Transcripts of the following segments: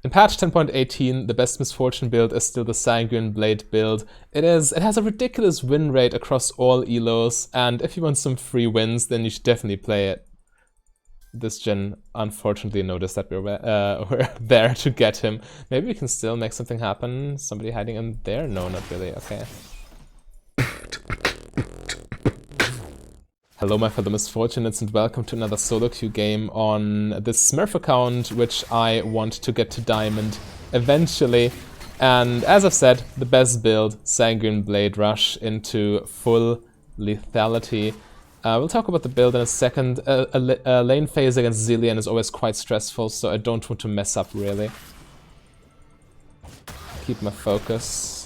In patch 10.18, the best Misfortune build is still the Sanguine Blade build. It has a ridiculous win rate across all elos, and if you want some free wins, then you should definitely play it. This gen unfortunately noticed that we're there to get him. Maybe we can still make something happen. Somebody hiding in there? No, not really. Okay. Hello my fellow Misfortunates and welcome to another solo queue game on the Smurf account, which I want to get to Diamond eventually. And as I've said, the best build, Sanguine Blade Rush into full lethality. We'll talk about the build in a second. A lane phase against Zilean is always quite stressful, so I don't want to mess up really. Keep my focus.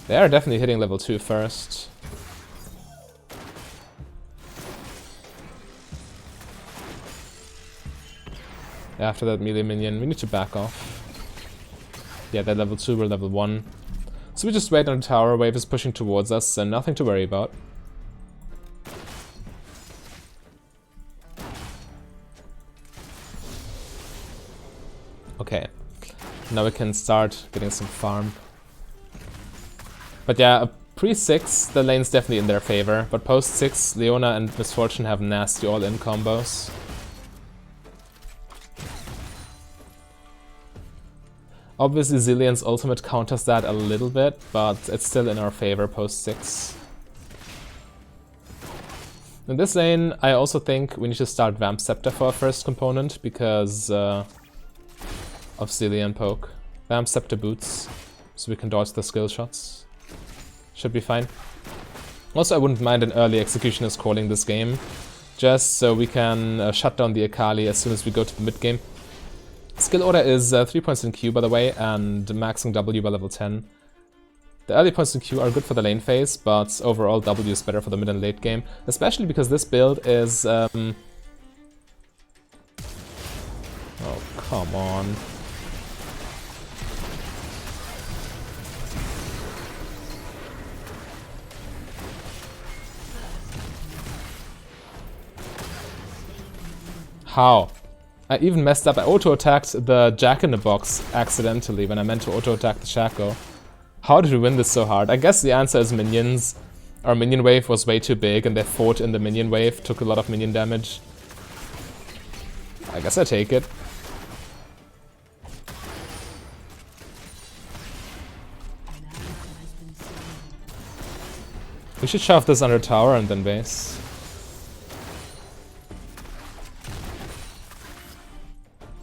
They are definitely hitting level 2 first. After that melee minion, we need to back off. Yeah, they're level 2, we're level 1. So we just wait on the tower, wave is pushing towards us, so nothing to worry about. Okay, now we can start getting some farm. But yeah, pre-6, the lane's definitely in their favor, but post-6, Leona and Misfortune have nasty all-in combos. Obviously Zilean's ultimate counters that a little bit, but it's still in our favor post-6. In this lane, I also think we need to start Vamp Scepter for our first component, because of Zilean poke. Vamp Scepter boots, so we can dodge the skill shots. Should be fine. Also, I wouldn't mind an early Executioner's calling this game, just so we can shut down the Akali as soon as we go to the mid game. Skill order is 3 points in Q, by the way, and maxing W by level 10. The early points in Q are good for the lane phase, but overall W is better for the mid and late game, especially because this build is... Oh, come on. How? I even messed up. I auto-attacked the Jack-in-the-Box accidentally when I meant to auto-attack the Shaco. How did we win this so hard? I guess the answer is minions. Our minion wave was way too big and they fought in the minion wave, took a lot of minion damage. I guess I take it. We should shove this under tower and then base.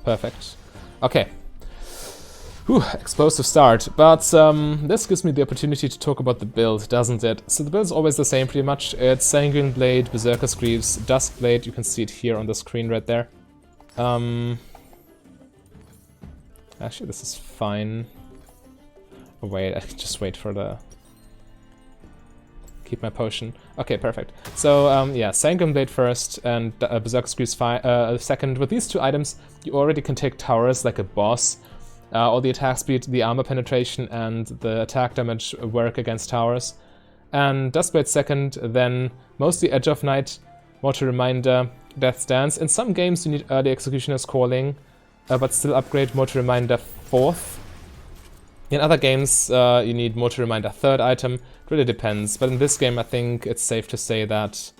Perfect. Okay. Whew, explosive start. But this gives me the opportunity to talk about the build, doesn't it? So the build is always the same pretty much. It's Sanguine Blade, Berserker's Greaves, Dusk Blade. You can see it here on the screen right there. Actually, this is fine. Oh, wait, I can just wait for the... Keep my potion. Okay, perfect. So, yeah, Sanguine Blade first and Berserker's Greaves second. With these two items, you already can take towers like a boss. All the attack speed, the armor penetration, and the attack damage work against towers. And Dusk Blade second, then mostly Edge of Night, Mortal Reminder, Death's Dance. In some games you need early Executioner's Calling, but still upgrade Mortal Reminder fourth. In other games, you need Mortal Reminder third item. It really depends, but in this game I think it's safe to say that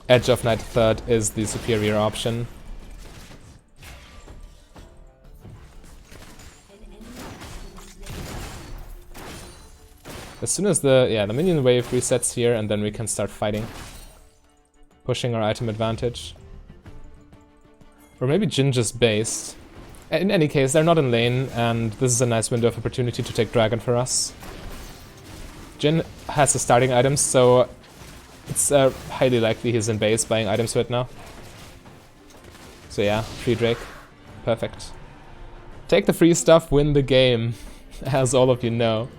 Edge of Night third is the superior option. As soon as the minion wave resets here, and then we can start fighting. Pushing our item advantage. Or maybe Jhin just based. In any case, they're not in lane, and this is a nice window of opportunity to take Dragon for us. Jhin has the starting items, so it's highly likely he's in base buying items right now. So yeah, free Drake. Perfect. Take the free stuff, win the game, as all of you know.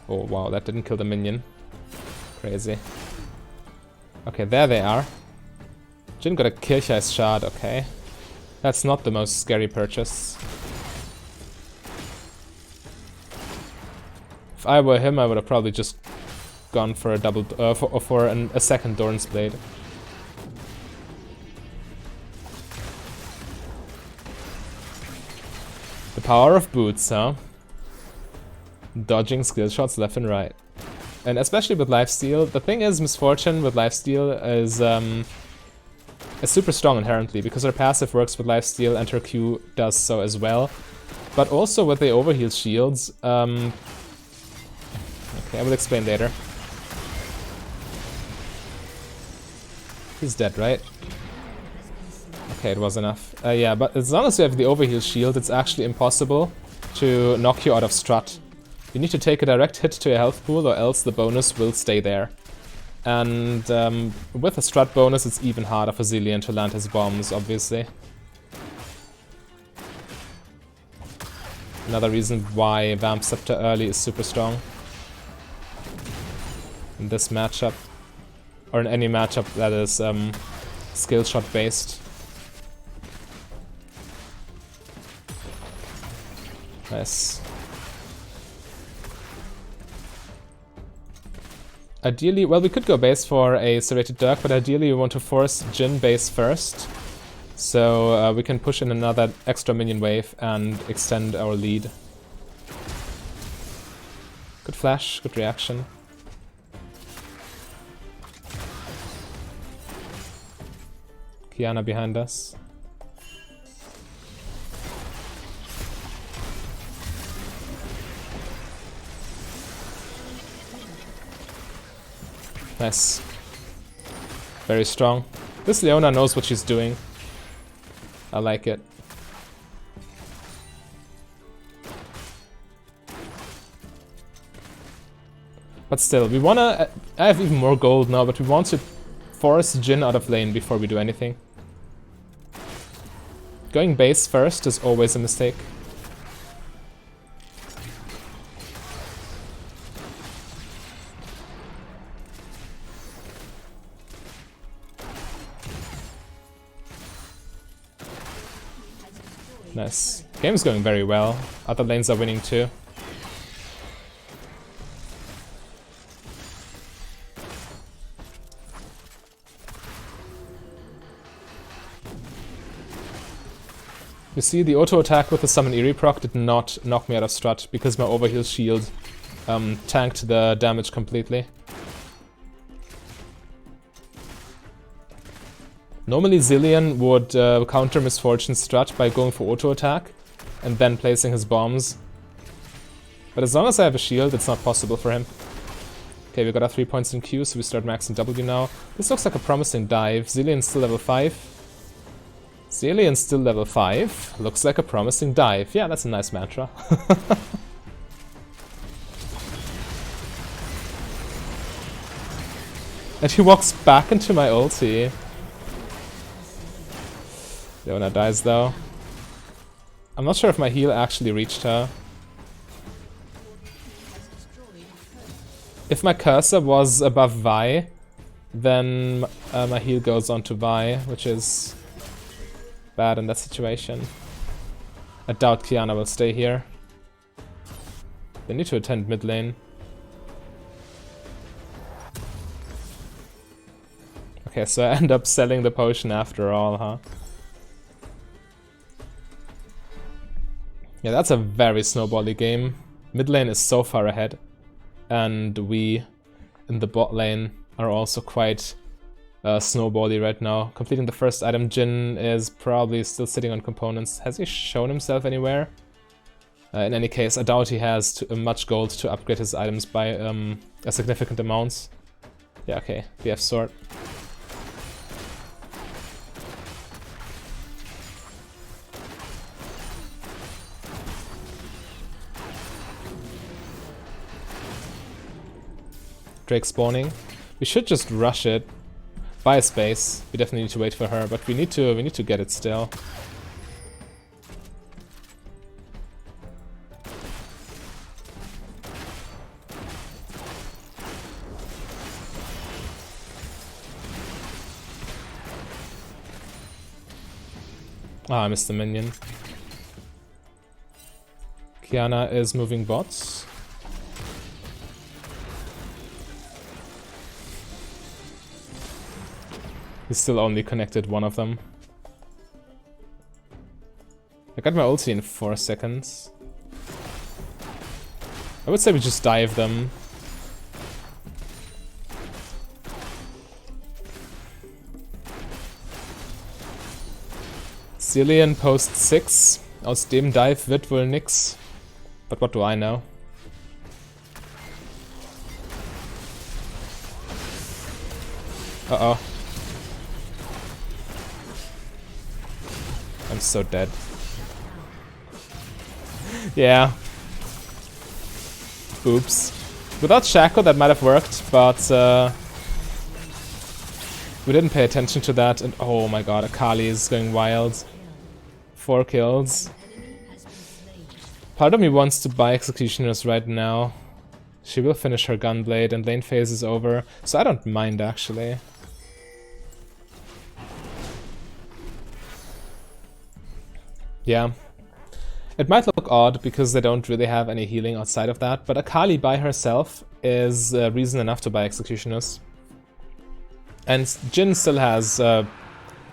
Oh wow, that didn't kill the minion. Crazy. Okay, there they are. Jhin got a Kirchheis shard, okay. That's not the most scary purchase. I were him, I would have probably just gone for a double, for a second Doran's Blade. The power of boots, huh? Dodging skill shots left and right. And especially with lifesteal, the thing is, Misfortune with lifesteal is super strong inherently, because her passive works with lifesteal and her Q does so as well. But also with the overheal shields, okay, I will explain later. He's dead, right? Okay, it was enough. Yeah, but as long as you have the overheal shield, it's actually impossible to knock you out of strat. You need to take a direct hit to your health pool, or else the bonus will stay there. And with a strat bonus, it's even harder for Zilean to land his bombs, obviously. Another reason why Vamp Scepter early is super strong. In this matchup, or in any matchup that is skill shot based. Nice. Ideally, well, we could go base for a Serrated Dirk, but ideally we want to force Jhin base first. So we can push in another extra minion wave and extend our lead. Good flash, good reaction. Qiyana behind us. Nice. Very strong. This Leona knows what she's doing. I like it. But still, we wanna... I have even more gold now, but we want to force Jhin out of lane before we do anything. Going base first is always a mistake. Nice. Game's going very well. Other lanes are winning too. You see, the auto attack with the Summon Eerie proc did not knock me out of strat because my overheal shield tanked the damage completely. Normally Zilean would counter Misfortune's strat by going for auto attack and then placing his bombs. But as long as I have a shield, it's not possible for him. Okay, we got our 3 points in Q, so we start maxing W now. This looks like a promising dive. Zilean's still level 5. Zilean's still level 5. Looks like a promising dive. Yeah, that's a nice mantra. And he walks back into my ulti. Leona dies though. I'm not sure if my heal actually reached her. If my cursor was above Vi, then my heal goes on to Vi, which is bad in that situation. I doubt Qiyana will stay here. They need to attend mid lane. Okay, so I end up selling the potion after all, huh? Yeah, that's a very snowbally game. Mid lane is so far ahead. And we, in the bot lane, are also quite snowbally right now. Completing the first item, Jhin is probably still sitting on components. Has he shown himself anywhere? In any case, I doubt he has much gold to upgrade his items by a significant amount. Yeah, okay, we have sword. Drake spawning. We should just rush it. Buy a space. We definitely need to wait for her, but we need to get it still. Ah, I missed the minion. Qiyana is moving bots. He still only connected one of them. I got my ulti in 4 seconds. I would say we just dive them. Cillian post 6. Aus dem Dive wird wohl nix. But what do I know? Uh-oh. I'm so dead. Yeah. Oops. Without Shaco that might have worked, but we didn't pay attention to that, and oh my god, Akali is going wild. 4 kills. Part of me wants to buy Executioners right now. She will finish her Gunblade and lane phase is over, so I don't mind actually. Yeah. It might look odd because they don't really have any healing outside of that, but Akali by herself is reason enough to buy Executioners. And Jhin still has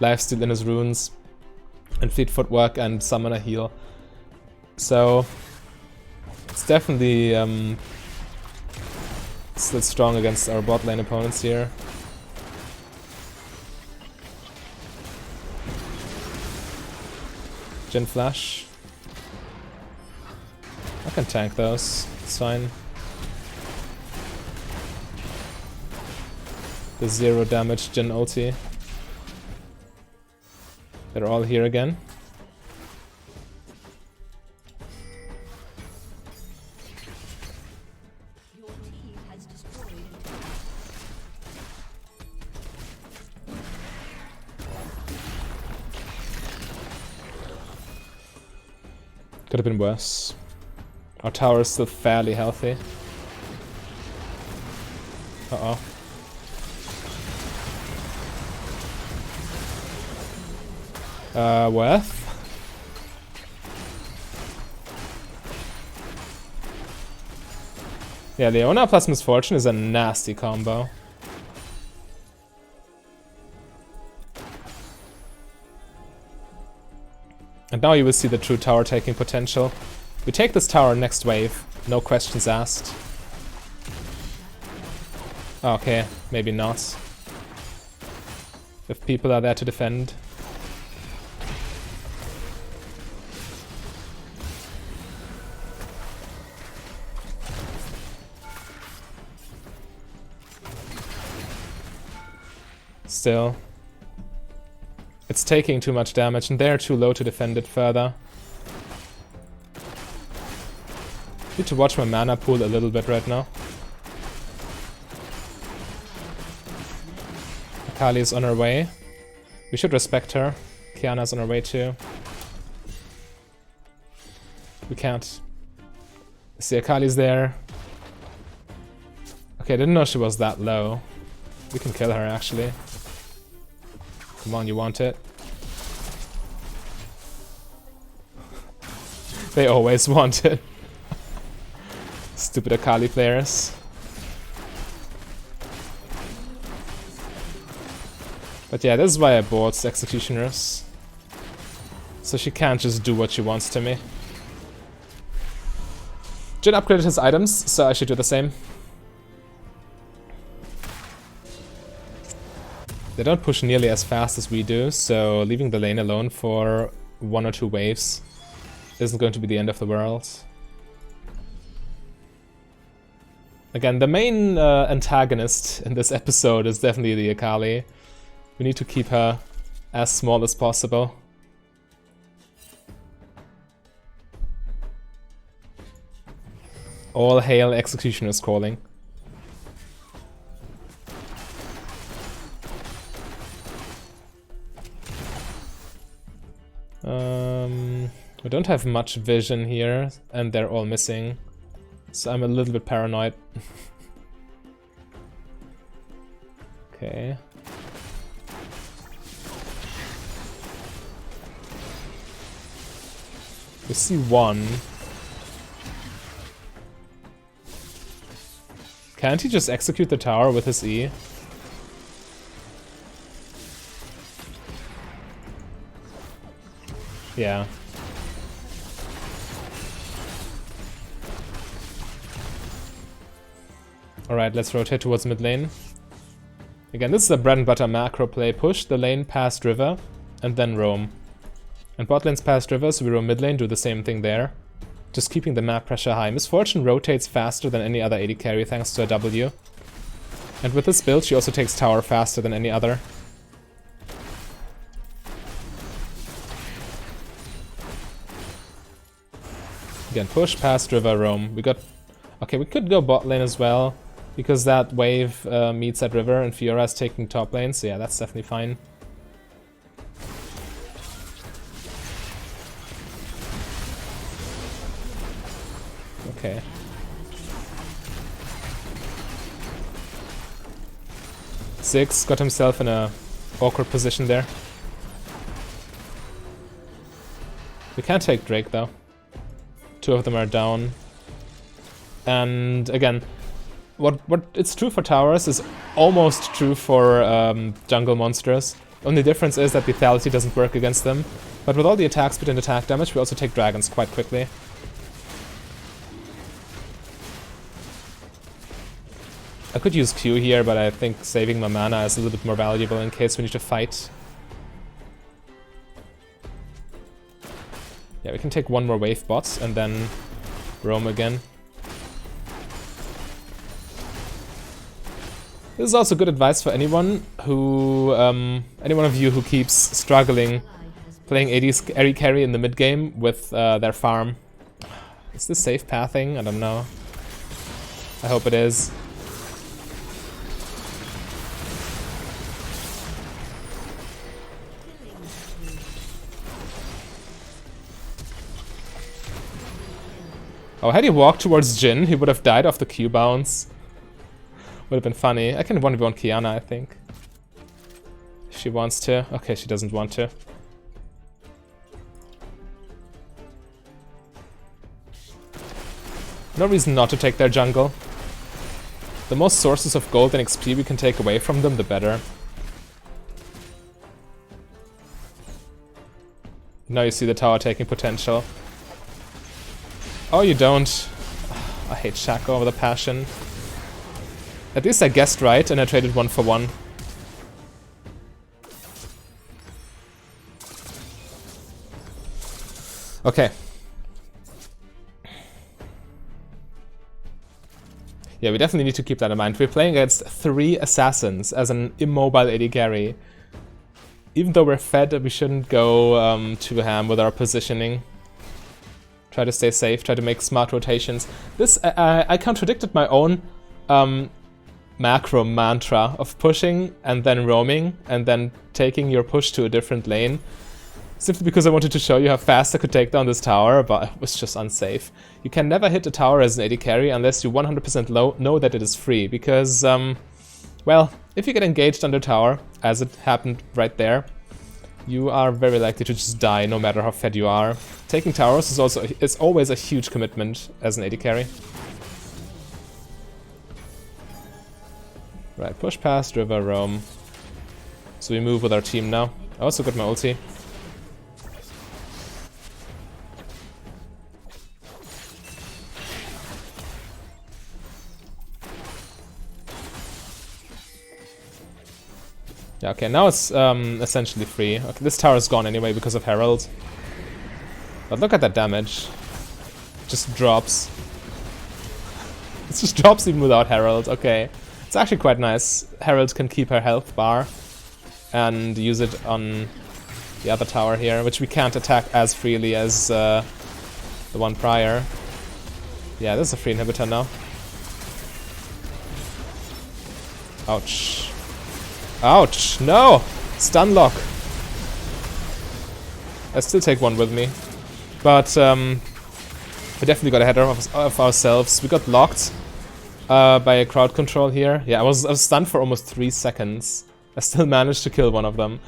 lifesteal in his runes, and fleet footwork and summoner heal. So it's definitely still strong against our bot lane opponents here. Jhin flash. I can tank those, it's fine. The 0 damage Jhin ulti. They're all here again. Could have been worse. Our tower is still fairly healthy. Uh-oh. Worth? Yeah, Leona plus Misfortune is a nasty combo. And now you will see the true tower taking potential. We take this tower next wave, no questions asked. Okay, maybe not. If people are there to defend. Still. It's taking too much damage and they're too low to defend it further. Need to watch my mana pool a little bit right now. Akali is on her way. We should respect her. Kiana's on her way too. We can't. See, Akali's there. Okay, I didn't know she was that low. We can kill her actually. Come on, you want it? They always want it. Stupid Akali players. But yeah, this is why I bought Executioners. So she can't just do what she wants to me. Jhin upgraded his items, so I should do the same. They don't push nearly as fast as we do, so leaving the lane alone for 1 or 2 waves isn't going to be the end of the world. Again, the main antagonist in this episode is definitely the Akali. We need to keep her as small as possible. All hail Executioners calling. We don't have much vision here, and they're all missing. So I'm a little bit paranoid. Okay. We see one. Can't he just execute the tower with his E? Yeah. Alright, let's rotate towards mid lane. Again, this is a bread and butter macro play. Push the lane past river, and then roam. And bot lane's past river, so we roam mid lane, do the same thing there. Just keeping the map pressure high. Misfortune rotates faster than any other AD carry thanks to a W. And with this build, she also takes tower faster than any other. Again, push past river, roam. We got... Okay, we could go bot lane as well, because that wave meets at river and Fiora's taking top lane, so yeah, that's definitely fine. Okay. Six got himself in a awkward position there. We can't take Drake though. Two of them are down. And again, what it's true for towers is almost true for jungle monsters. Only difference is that lethality doesn't work against them. But with all the attack speed and attack damage, we also take dragons quite quickly. I could use Q here, but I think saving my mana is a little bit more valuable in case we need to fight. Yeah, we can take one more wave bots and then roam again. This is also good advice for anyone who, any one of you who keeps struggling playing AD carry in the mid game with their farm. Is this safe pathing? I don't know. I hope it is. Oh, had he walked towards Jhin, he would have died off the Q bounce. Would have been funny. I can 1v1 Kiana, I think. If she wants to. Okay, she doesn't want to. No reason not to take their jungle. The most sources of gold and XP we can take away from them, the better. Now you see the tower taking potential. Oh, you don't. I hate Shaco over the passion. At least I guessed right and I traded 1 for 1. Okay. Yeah, we definitely need to keep that in mind. We're playing against 3 assassins as an immobile AD carry. Even though we're fed, we shouldn't go too ham with our positioning. Try to stay safe, try to make smart rotations. This, I contradicted my own macro mantra of pushing and then roaming and then taking your push to a different lane. Simply because I wanted to show you how fast I could take down this tower, but it was just unsafe. You can never hit a tower as an AD carry unless you 100% know that it is free, because, well, if you get engaged under tower, as it happened right there, you are very likely to just die no matter how fed you are. Taking towers is always a huge commitment as an AD carry. Right, push past, river, roam. So we move with our team now. I also got my ulti. Yeah, okay, now it's essentially free. Okay, this tower is gone anyway because of Herald. But look at that damage. It just drops. It just drops even without Herald, okay. It's actually quite nice. Herald can keep her health bar and use it on the other tower here, which we can't attack as freely as the one prior. Yeah, this is a free inhibitor now. Ouch. Ouch, no! Stun lock. I still take one with me. But we definitely got ahead of ourselves. We got locked by a crowd control here. Yeah, I was stunned for almost 3 seconds. I still managed to kill one of them.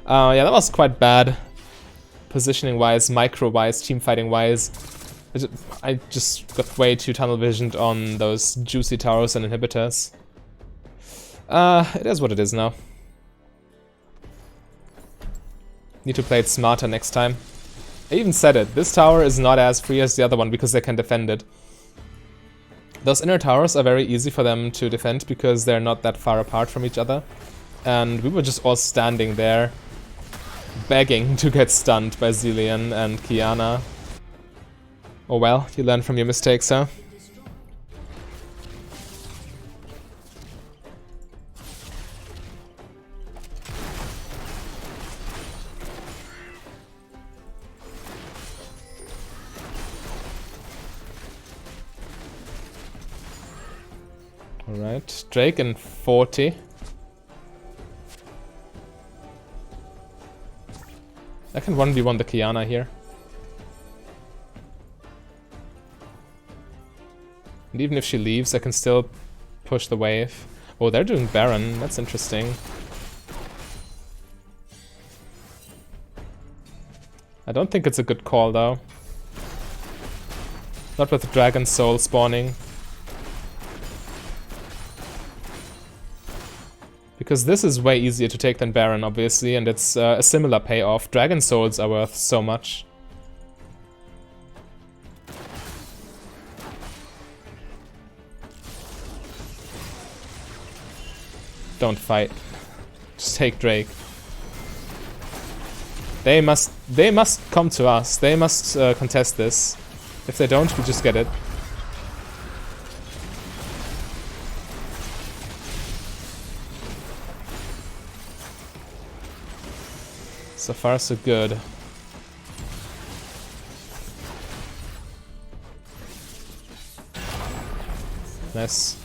Yeah, that was quite bad. Positioning-wise, micro-wise, team-fighting-wise. I just got way too tunnel-visioned on those juicy towers and inhibitors. It is what it is now. Need to play it smarter next time. I even said it. This tower is not as free as the other one because they can defend it. Those inner towers are very easy for them to defend because they're not that far apart from each other. And we were just all standing there, begging to get stunned by Zilean and Qiyana. Oh well, you learn from your mistakes, huh? Alright, Drake in 40. I can 1v1 the Qiyana here. And even if she leaves, I can still push the wave. Oh, they're doing Baron. That's interesting. I don't think it's a good call, though. Not with the Dragon Soul spawning. Because this is way easier to take than Baron, obviously, and it's a similar payoff. Dragon Souls are worth so much. Don't fight. Just take Drake. They must come to us. They must contest this. If they don't, we just get it. So far, so good. Nice.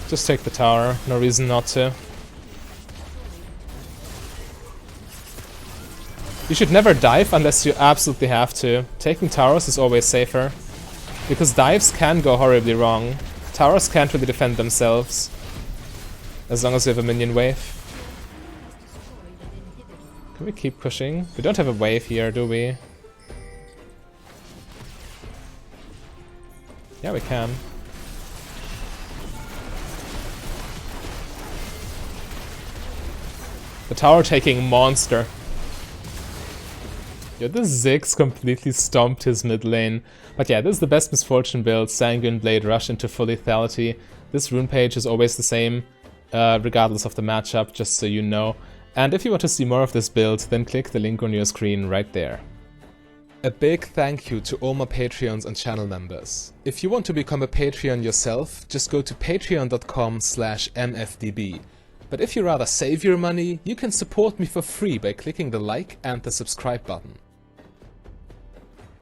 Just take the tower, no reason not to. You should never dive unless you absolutely have to. Taking towers is always safer. Because dives can go horribly wrong. Towers can't really defend themselves. As long as you have a minion wave. Can we keep pushing? We don't have a wave here, do we? Yeah, we can. The tower taking monster. Yeah, this Ziggs completely stomped his mid lane. But yeah, this is the best Misfortune build, Sanguine Blade Rush into full lethality. This rune page is always the same, regardless of the matchup, just so you know. And if you want to see more of this build, then click the link on your screen right there. A big thank you to all my Patreons and channel members. If you want to become a Patreon yourself, just go to patreon.com/mfdb. But if you rather save your money, you can support me for free by clicking the like and the subscribe button.